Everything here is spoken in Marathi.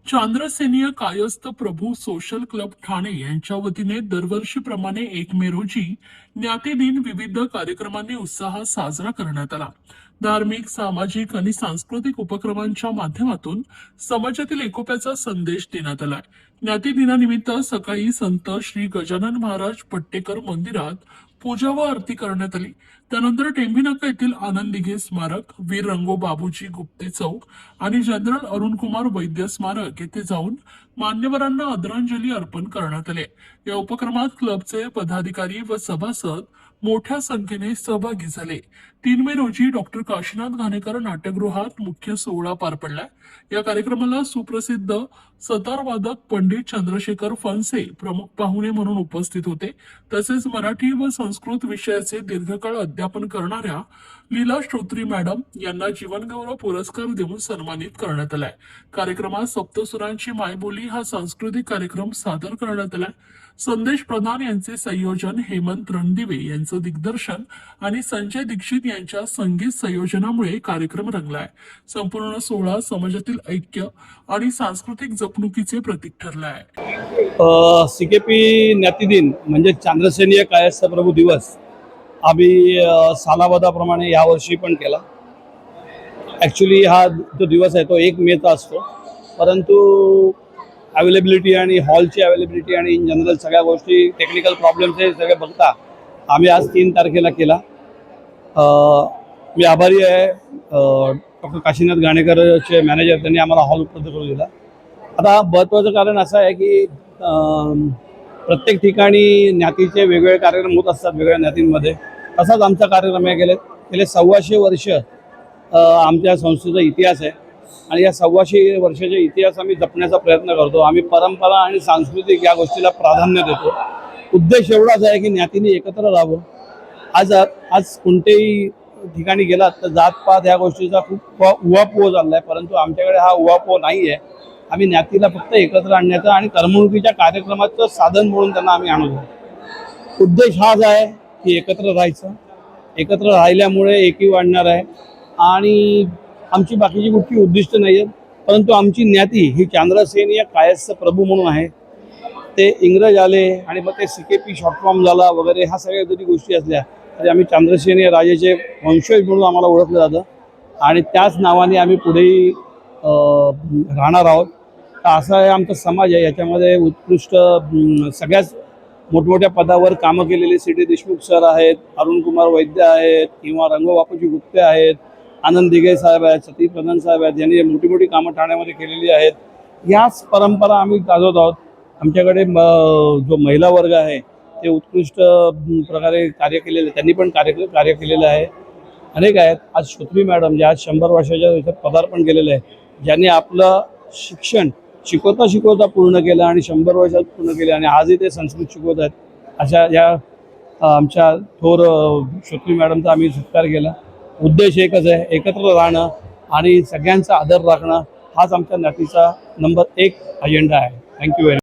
चांद्रसेनीय कायस्थ प्रभू सोशल क्लब ठाणे यांच्या वतीने दरवर्षीप्रमाणे 1 मे रोजी ज्ञाती दिन विविध कार्यक्रमांनी उत्साहात साजरा करण्यात आला। धार्मिक, सामाजिक आणि सांस्कृतिक उपक्रमांच्या माध्यमातून समाजातील एकोप्याचा संदेश देण्यात आला। ज्ञाती दिनानिमित्त सकाळी संत श्री गजानन महाराज पट्टेकर मंदिरात पूजा व आरती करण्यात आली। त्यानंतर टेंभीनाका येथील आनंद दिघे स्मारक, वीर रंगो बाबूजी गुप्ते चौक आणि जनरल अरुण कुमार वैद्य स्मारक येथे जाऊन मान्यवरांना आदरांजली अर्पण करण्यात आले। या उपक्रमात क्लबचे पदाधिकारी व सभासद मोठ्या संख्येने सहभागी झाले। 3 मे रोजी डॉक्टर काशीनाथ घाणेकर नाट्यगृहात मुख्य सोहळा पार पडला। या कार्यक्रमाला सुप्रसिद्ध सतारवादक पंडित चंद्रशेखर फणसे प्रमुख पाहुणे म्हणून उपस्थित होते। तसेच मराठी व संस्कृत विषयाचे दीर्घकाळ अध्यापन करणाऱ्या लीला श्रोत्री मॅडम यांना जीवनगौरव पुरस्कार देऊन सन्मानित करण्यात आलाय। कार्यक्रमात सप्तसुरांची मायबोली हा सांस्कृतिक कार्यक्रम सादर करण्यात आलाय। संदेश प्रधान यांचे संयोजन, हेमंत रणदिवे यांचं दिग्दर्शन आणि संजय दीक्षित यांच्या संगीत संयोजनामुळे कार्यक्रम रंगलाय। संपूर्ण सोहळा समाजातील ऐक्य आणि सांस्कृतिक जपणुकीचे प्रतीक ठरला आहे। सीकेपी ज्ञाती दिन म्हणजे चांद्रसेनीय कायस्थ प्रभू दिवस आम्ही सालाबादाप्रमाणे यावर्षी पण केला। ॲक्च्युली हा जो दिवस आहे तो 1 मेचा असतो, परंतु अवेलेबिलिटी आणि हॉलची अवेलेबिलिटी आणि इन जनरल सगळ्या गोष्टी टेक्निकल प्रॉब्लेम्स हे सगळे बघता आम्ही आज 3 तारखेला केला। मी आभारी आहे डॉक्टर काशीनाथ घाणेकरचे मॅनेजर, त्यांनी आम्हाला हॉल उपलब्ध करून दिला। आता महत्त्वाचं कारण असं आहे की प्रत्येक ठिकाणी ज्ञातीचे वेगवेगळे कार्यक्रम होत असतात वेगळ्या ज्ञातींमध्ये। तसाच आमचा कार्यक्रम आहे। गेले 125 वर्ष आमच्या संस्थेचा इतिहास आहे आणि या 125 वर्षाचे इतिहास आम्ही जपण्याचा प्रयत्न करतो। आम्ही परंपरा आणि सांस्कृतिक या गोष्टीला प्राधान्य देतो। उद्देश एवढाच आहे की ज्ञातींनी एकत्र राहावं। आज कोणत्याही ठिकाणी गेलात तर जातपात या गोष्टीचा खूप उहापोह चालला आहे, परंतु आमच्याकडे हा उहापोह नाही आहे। आम्ही ज्ञातीला फक्त एकत्र आणण्याचा आणि करमणुकीच्या कार्यक्रमाचं साधन म्हणून त्यांना आम्ही आणतो। उद्देश हाच आहे की एकत्र राहायचं। एकत्र राहिल्यामुळे एकी वाढणार आहे आणि आमची बाकीची कुठली उद्दिष्ट नाही आहेत, परंतु आमची ज्ञाती ही चांद्रसेनीय कायस्थ प्रभू म्हणून आहे। ते इंग्रज आले आणि मग ते सीकेपी शॉर्ट फॉर्म झाला वगैरे, ह्या सगळ्या जरी गोष्टी असल्या तरी आम्ही चांद्रसेनीय राजाचे वंशज म्हणून आम्हाला ओळखलं जातं आणि त्याच नावाने आम्ही पुढेही राहणार आहोत। तर असा आहे आमचा समाज आहे। याच्यामध्ये उत्कृष्ट सगळ्याच मोठमोठ्या पदावर कामं केलेले सी.टी. देशमुख सर आहेत, अरुण कुमार वैद्य आहेत किंवा रंगो बापूजी गुप्ते आहेत, आनंद दिघे साहेब आहेत, सती प्रधान साहेब आहेत, यांनी मोठी मोठी कामं ठाण्यामध्ये केलेली आहेत। याच परंपरा आम्ही गाजवत आहोत। आमच्याकडे जो महिला वर्ग आहे ते उत्कृष्ट प्रकारे कार्य केलेले, त्यांनी पण कार्य केलेलं आहे। अनेक आहेत। आज श्रोत्री मॅडम ज्या आज 100 वर्षाच्या याच्यात पदार्पण केलेलं आहे, ज्यांनी आपलं शिक्षण शिकवता पूर्ण केलं आणि 100 वर्षात पूर्ण केले आणि आजही ते संस्कृत शिकवत आहेत। अशा या आमच्या थोर श्रोत्री मॅडमचा आम्ही सत्कार केला। उद्देश एकच आहे, एकत्र राहणं आणि सगळ्यांचा आदर राखणं हाच आमच्या ज्ञातीचा नंबर 1 अजेंडा आहे। Thank you very much.